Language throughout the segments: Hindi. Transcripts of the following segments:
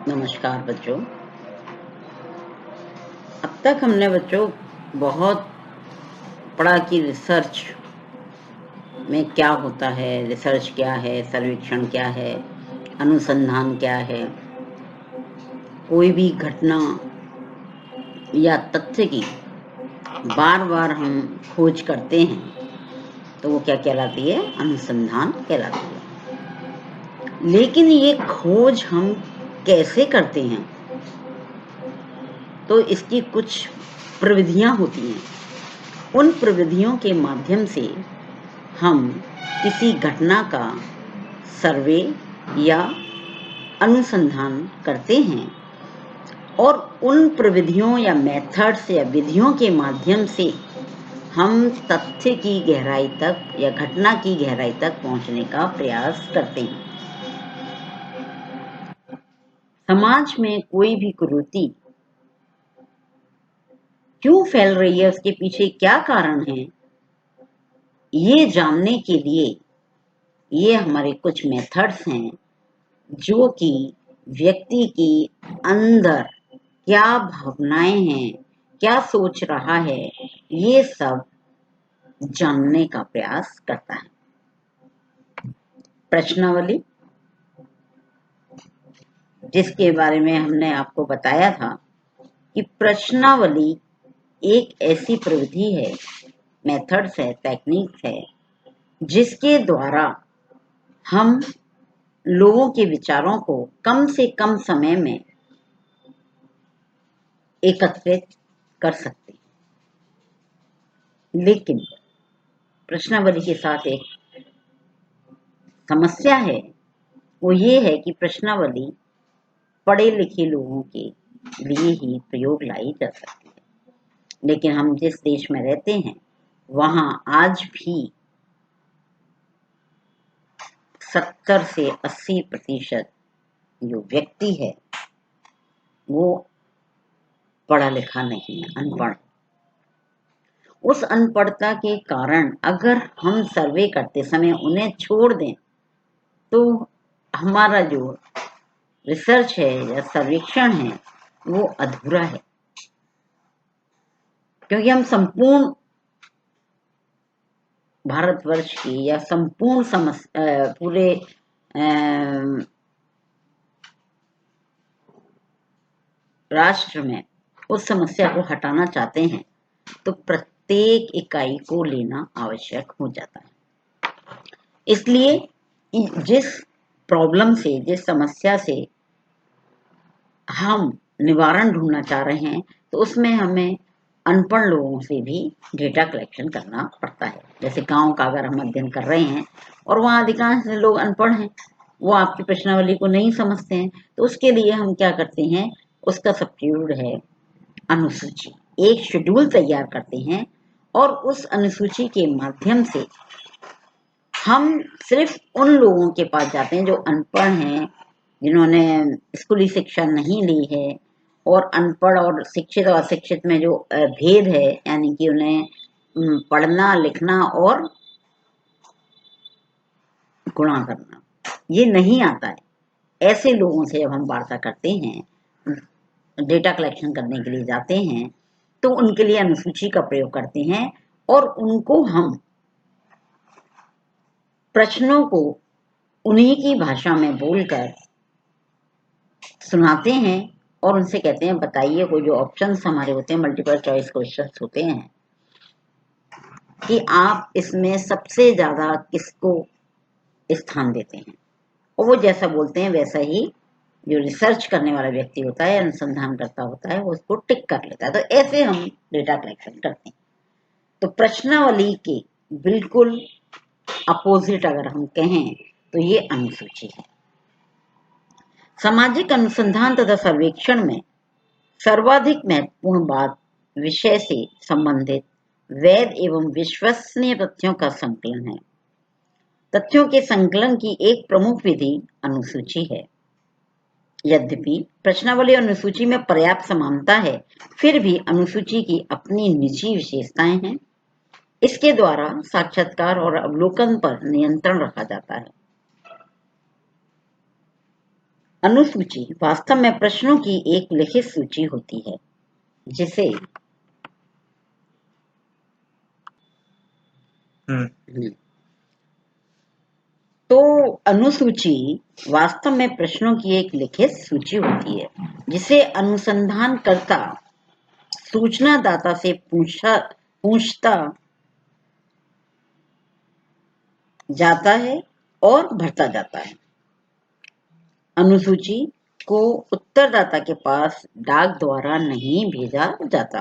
नमस्कार बच्चों। अब तक हमने बच्चों बहुत पढ़ा कि रिसर्च में क्या होता है, रिसर्च क्या है, सर्वेक्षण क्या है, अनुसंधान क्या है। कोई भी घटना या तथ्य की बार बार हम खोज करते हैं तो वो क्या कहलाती है? अनुसंधान कहलाती है। लेकिन ये खोज हम कैसे करते हैं? तो इसकी कुछ प्रविधियां होती हैं। उन प्रविधियों के माध्यम से हम किसी घटना का सर्वे या अनुसंधान करते हैं और उन प्रविधियों या मेथड्स या विधियों के माध्यम से हम तथ्य की गहराई तक या घटना की गहराई तक पहुंचने का प्रयास करते हैं। समाज में कोई भी कुरीति क्यों फैल रही है, उसके पीछे क्या कारण है, ये जानने के लिए ये हमारे कुछ मेथड्स हैं जो कि व्यक्ति की अंदर क्या भावनाएं हैं, क्या सोच रहा है, ये सब जानने का प्रयास करता है। प्रश्नावली, जिसके बारे में हमने आपको बताया था कि प्रश्नावली एक ऐसी प्रविधि है, मेथड्स है, टेक्निक्स है, जिसके द्वारा हम लोगों के विचारों को कम से कम समय में एकत्रित कर सकते हैं। लेकिन प्रश्नावली के साथ एक समस्या है, वो ये है कि प्रश्नावली पढ़े लिखे लोगों के लिए ही प्रयोग लाई जा सकती है। लेकिन हम जिस देश में रहते हैं वहां आज भी 70 से 80% जो व्यक्ति है वो पढ़ा लिखा नहीं है, अनपढ़। उस अनपढ़ता के कारण अगर हम सर्वे करते समय उन्हें छोड़ दें तो हमारा जो रिसर्च है या सर्वेक्षण है वो अधूरा है, क्योंकि हम संपूर्ण भारतवर्ष की या संपूर्ण पूरे राष्ट्र में उस समस्या को हटाना चाहते हैं तो प्रत्येक इकाई को लेना आवश्यक हो जाता है। इसलिए जिस प्रॉब्लम से, जिस समस्या से हम निवारण ढूंढना चाह रहे हैं तो उसमें हमें अनपढ़ लोगों से भी डेटा कलेक्शन करना पड़ता है। जैसे गांव का अगर हम अध्ययन कर रहे हैं और वहाँ अधिकांश लोग अनपढ़ हैं, वो आपकी प्रश्नावली को नहीं समझते हैं, तो उसके लिए हम क्या करते हैं, उसका सब्स्टिट्यूट है अनुसूची। एक शेड्यूल तैयार करते हैं और उस अनुसूची के माध्यम से हम सिर्फ उन लोगों के पास जाते हैं जो अनपढ़ हैं, जिन्होंने स्कूली शिक्षा नहीं ली है, और अनपढ़ और शिक्षित और अशिक्षित में जो भेद है, यानी कि उन्हें पढ़ना लिखना और गुणा करना ये नहीं आता है। ऐसे लोगों से जब हम वार्ता करते हैं, डेटा कलेक्शन करने के लिए जाते हैं, तो उनके लिए अनुसूची का प्रयोग करते हैं और उनको हम प्रश्नों को उन्हीं की भाषा में बोलकर सुनाते हैं और उनसे कहते हैं बताइए, कोई जो ऑप्शंस हमारे होते हैं, मल्टीपल चॉइस क्वेश्चंस होते हैं, कि आप इसमें सबसे ज्यादा किसको स्थान देते हैं, और वो जैसा बोलते हैं वैसा ही जो रिसर्च करने वाला व्यक्ति होता है, अनुसंधान करता होता है, वो उसको टिक कर लेता है। तो ऐसे हम डेटा कलेक्शन करते हैं। तो प्रश्नावली के बिल्कुल अपोजिट अगर हम कहें तो ये अनुसूची है। सामाजिक अनुसंधान तथा सर्वेक्षण में सर्वाधिक महत्वपूर्ण बात विषय से संबंधित वैध एवं विश्वसनीय तथ्यों का संकलन है। तथ्यों के संकलन की एक प्रमुख विधि अनुसूची है। यद्यपि प्रश्नावली और अनुसूची में पर्याप्त समानता है, फिर भी अनुसूची की अपनी निजी विशेषताएं हैं। इसके द्वारा साक्षात्कार और अवलोकन पर नियंत्रण रखा जाता है। अनुसूची वास्तव में प्रश्नों की एक लिखित सूची होती है जिसे तो अनुसूची वास्तव में प्रश्नों की एक लिखित सूची होती है जिसे अनुसंधानकर्ता सूचनादाता से पूछता जाता है और भरता जाता है। अनुसूची को उत्तरदाता के पास डाक द्वारा नहीं भेजा जाता।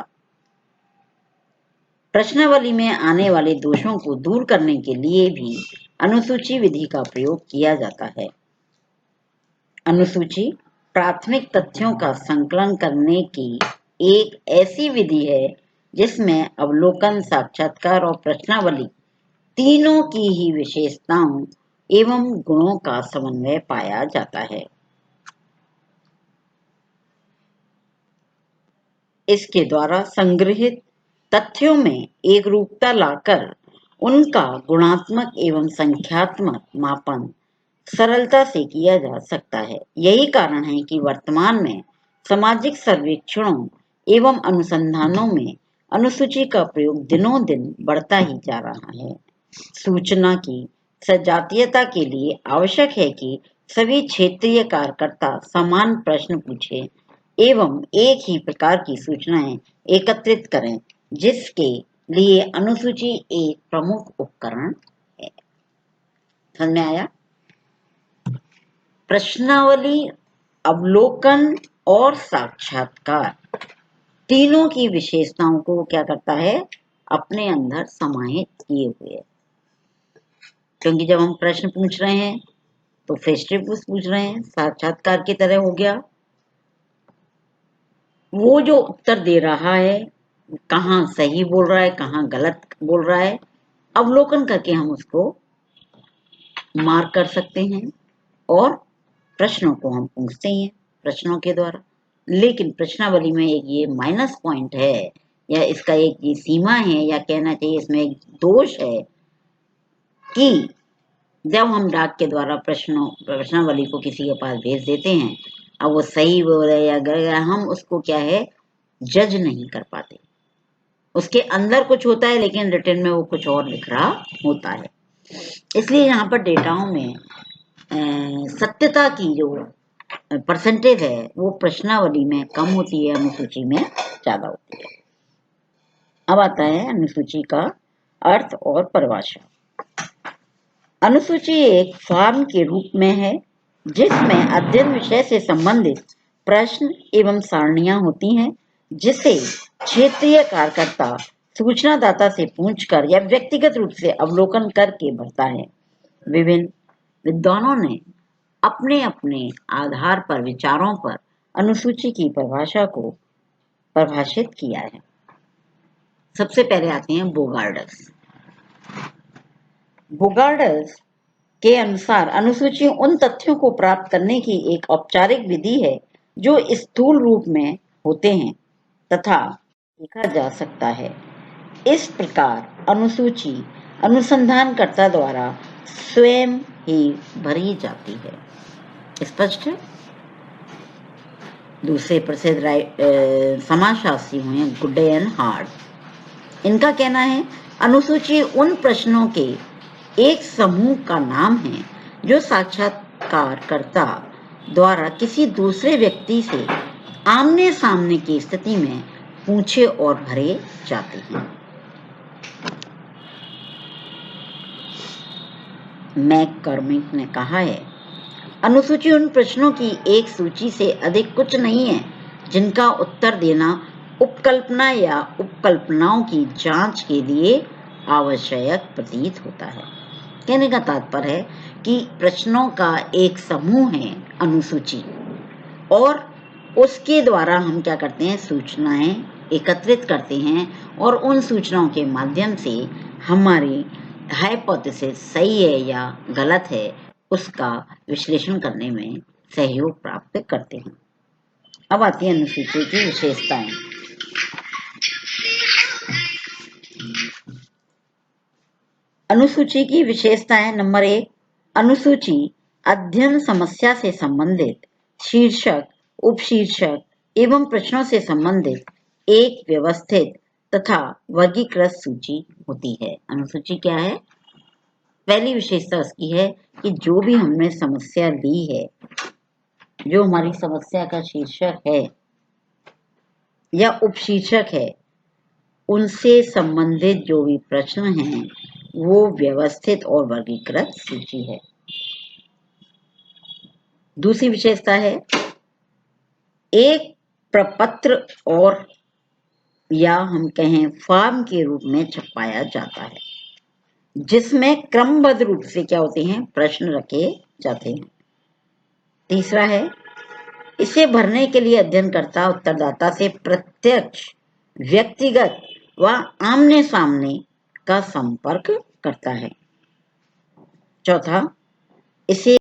प्रश्नावली में आने वाले दोषों को दूर करने के लिए भी अनुसूची विधि का प्रयोग किया जाता है। अनुसूची प्राथमिक तथ्यों का संकलन करने की एक ऐसी विधि है जिसमें अवलोकन, साक्षात्कार और प्रश्नावली तीनों की ही विशेषताओं एवं गुणों का समन्वय पाया जाता है। इसके द्वारा संग्रहित तथ्यों में एकरूपता लाकर उनका गुणात्मक एवं संख्यात्मक मापन सरलता से किया जा सकता है। यही कारण है कि वर्तमान में सामाजिक सर्वेक्षणों एवं अनुसंधानों में अनुसूची का प्रयोग दिनों दिन बढ़ता ही जा रहा है। सूचना की सजातीयता के लिए आवश्यक है कि सभी क्षेत्रीय कार्यकर्ता समान प्रश्न पूछें एवं एक ही प्रकार की सूचनाएं एकत्रित करें, जिसके लिए अनुसूची एक प्रमुख उपकरण है। समझ में आया? प्रश्नावली, अवलोकन और साक्षात्कार तीनों की विशेषताओं को क्या करता है? अपने अंदर समाहित किए हुए। क्योंकि जब हम प्रश्न पूछ रहे हैं तो फेस टू फेस पूछ रहे हैं, साक्षात्कार की तरह हो गया। वो जो उत्तर दे रहा है कहाँ सही बोल रहा है, कहाँ गलत बोल रहा है, अवलोकन करके हम उसको मार्क कर सकते हैं और प्रश्नों को हम पूछते हैं प्रश्नों के द्वारा। लेकिन प्रश्नावली में एक ये माइनस पॉइंट है या इसका एक ये सीमा है या कहना चाहिए इसमें एक दोष है कि जब हम डाक के द्वारा प्रश्नावली को किसी के पास भेज देते हैं, अब वो सही बोल रहे या गलत, हम उसको क्या है जज नहीं कर पाते। उसके अंदर कुछ होता है लेकिन रिटर्न में वो कुछ और लिख रहा होता है। इसलिए यहाँ पर डेटाओं में सत्यता की जो परसेंटेज है वो प्रश्नावली में कम होती है, अनुसूची में ज्यादा होती है। अब आता है अनुसूची का अर्थ और परिभाषा। अनुसूची एक फॉर्म के रूप में है जिसमें अध्ययन विषय से संबंधित प्रश्न एवं सारणियां होती हैं, जिसे क्षेत्रीय कार्यकर्ता सूचनादाता से पूछकर या व्यक्तिगत रूप से अवलोकन करके भरता है। विभिन्न विद्वानों ने अपने अपने आधार पर विचारों पर अनुसूची की परिभाषा को परिभाषित किया है। सबसे पहले आते हैं बोगार्डस। बोगार्डस के अनुसार अनुसूची उन तथ्यों को प्राप्त करने की एक औपचारिक विधि है जो स्थूल रूप में होते हैं तथा देखा जा सकता है। इस प्रकार अनुसूची अनुसंधानकर्ता द्वारा स्वयं ही भरी जाती है। स्पष्ट है? दूसरे प्रसिद्ध समाजशास्त्री हुए गुडे एंड हार्ट। इनका कहना है अनुसूची उन प्रश्नों के एक समूह का नाम है जो साक्षात्कारकर्ता द्वारा किसी दूसरे व्यक्ति से आमने सामने की स्थिति में पूछे और भरे जाते हैं। मैककॉर्मिक ने कहा है अनुसूची उन प्रश्नों की एक सूची से अधिक कुछ नहीं है जिनका उत्तर देना उपकल्पना या उपकल्पनाओं की जांच के लिए आवश्यक प्रतीत होता है। कहने का तात्पर्य है कि प्रश्नों का एक समूह है अनुसूची, और उसके द्वारा हम क्या करते हैं, सूचनाएं एकत्रित करते हैं और उन सूचनाओं के माध्यम से हमारी हाइपोथेसिस सही है या गलत है उसका विश्लेषण करने में सहयोग प्राप्त करते हैं। अब आती है अनुसूची की विशेषताएं। अनुसूची की विशेषताएं। नंबर 1, अनुसूची अध्ययन समस्या से संबंधित शीर्षक, उपशीर्षक एवं प्रश्नों से संबंधित एक व्यवस्थित तथा वर्गीकृत सूची होती है। अनुसूची क्या है? पहली विशेषता उसकी है कि जो भी हमने समस्या ली है, जो हमारी समस्या का शीर्षक है या उपशीर्षक है, उनसे संबंधित जो भी प्रश्न हैं वो व्यवस्थित और वर्गीकृत सूची है। दूसरी विशेषता है एक प्रपत्र और या हम कहें फॉर्म के रूप में छपाया जाता है, जिसमें क्रमबद्ध रूप से क्या होते हैं? प्रश्न रखे जाते हैं। तीसरा है इसे भरने के लिए अध्ययनकर्ता उत्तरदाता से प्रत्यक्ष, व्यक्तिगत व आमने सामने का संपर्क करता है। चौथा, इसे